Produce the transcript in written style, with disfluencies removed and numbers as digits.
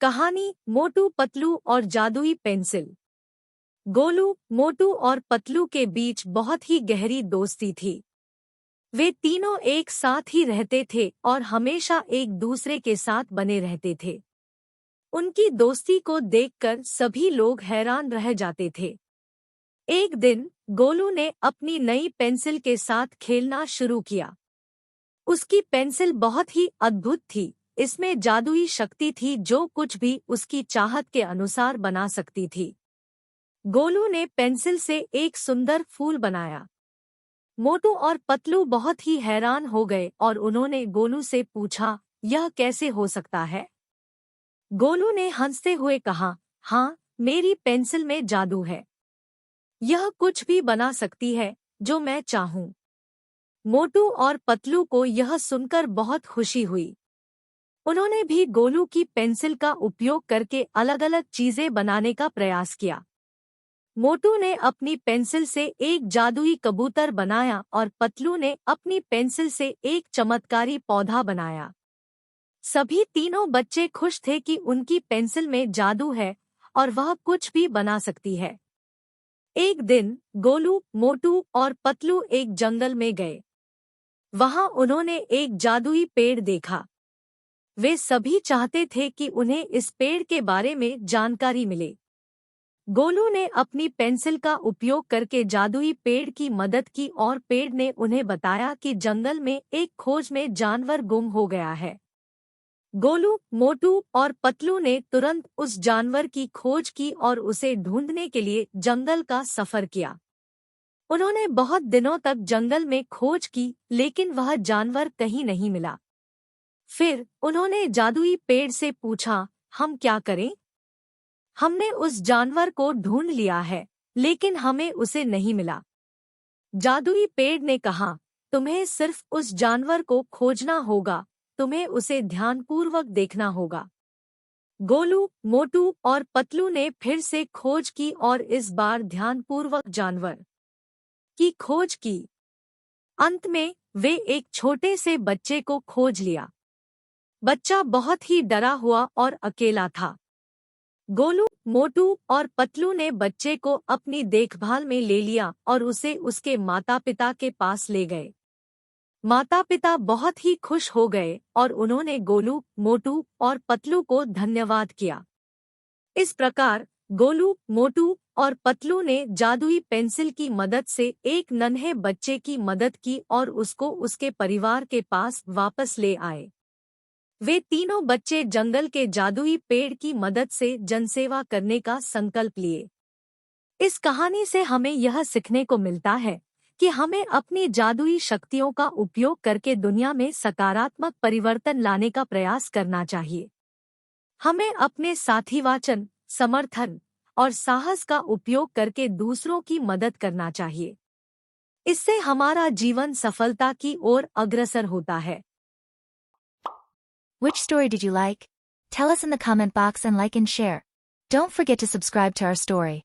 कहानी मोटू पतलू और जादुई पेंसिल। गोलू, मोटू और पतलू के बीच बहुत ही गहरी दोस्ती थी। वे तीनों एक साथ ही रहते थे और हमेशा एक दूसरे के साथ बने रहते थे। उनकी दोस्ती को देखकर सभी लोग हैरान रह जाते थे। एक दिन गोलू ने अपनी नई पेंसिल के साथ खेलना शुरू किया। उसकी पेंसिल बहुत ही अद्भुत थी। इसमें जादुई शक्ति थी जो कुछ भी उसकी चाहत के अनुसार बना सकती थी। गोलू ने पेंसिल से एक सुंदर फूल बनाया। मोटू और पतलू बहुत ही हैरान हो गए और उन्होंने गोलू से पूछा, यह कैसे हो सकता है? गोलू ने हंसते हुए कहा, हाँ, मेरी पेंसिल में जादू है। यह कुछ भी बना सकती है जो मैं चाहूं। मोटू और पतलू को यह सुनकर बहुत खुशी हुई। उन्होंने भी गोलू की पेंसिल का उपयोग करके अलग-अलग चीजें बनाने का प्रयास किया। मोटू ने अपनी पेंसिल से एक जादुई कबूतर बनाया और पतलू ने अपनी पेंसिल से एक चमत्कारी पौधा बनाया। सभी तीनों बच्चे खुश थे कि उनकी पेंसिल में जादू है और वह कुछ भी बना सकती है। एक दिन गोलू, मोटू और पतलू एक जंगल में गए। वहां उन्होंने एक जादुई पेड़ देखा। वे सभी चाहते थे कि उन्हें इस पेड़ के बारे में जानकारी मिले। गोलू ने अपनी पेंसिल का उपयोग करके जादुई पेड़ की मदद की और पेड़ ने उन्हें बताया कि जंगल में एक खोज में जानवर गुम हो गया है। गोलू, मोटू और पतलू ने तुरंत उस जानवर की खोज की और उसे ढूंढने के लिए जंगल का सफर किया। उन्होंने बहुत दिनों तक जंगल में खोज की, लेकिन वह जानवर कहीं नहीं मिला। फिर उन्होंने जादुई पेड़ से पूछा, हम क्या करें? हमने उस जानवर को ढूंढ लिया है, लेकिन हमें उसे नहीं मिला। जादुई पेड़ ने कहा, तुम्हें सिर्फ उस जानवर को खोजना होगा, तुम्हें उसे ध्यानपूर्वक देखना होगा। गोलू, मोटू और पतलू ने फिर से खोज की और इस बार ध्यानपूर्वक जानवर की खोज की। अंत में वे एक छोटे से बच्चे को खोज लिया। बच्चा बहुत ही डरा हुआ और अकेला था। गोलू, मोटू और पतलू ने बच्चे को अपनी देखभाल में ले लिया और उसे उसके माता-पिता के पास ले गए। माता-पिता बहुत ही खुश हो गए और उन्होंने गोलू, मोटू और पतलू को धन्यवाद किया। इस प्रकार गोलू, मोटू और पतलू ने जादुई पेंसिल की मदद से एक नन्हे बच्चे की मदद की और उसको उसके परिवार के पास वापस ले आए। वे तीनों बच्चे जंगल के जादुई पेड़ की मदद से जनसेवा करने का संकल्प लिए। इस कहानी से हमें यह सीखने को मिलता है कि हमें अपनी जादुई शक्तियों का उपयोग करके दुनिया में सकारात्मक परिवर्तन लाने का प्रयास करना चाहिए। हमें अपने साथीवाचन, समर्थन और साहस का उपयोग करके दूसरों की मदद करना चाहिए। इससे हमारा जीवन सफलता की ओर अग्रसर होता है। Which story did you like? Tell us in the comment box and like and share. Don't forget to subscribe to our story.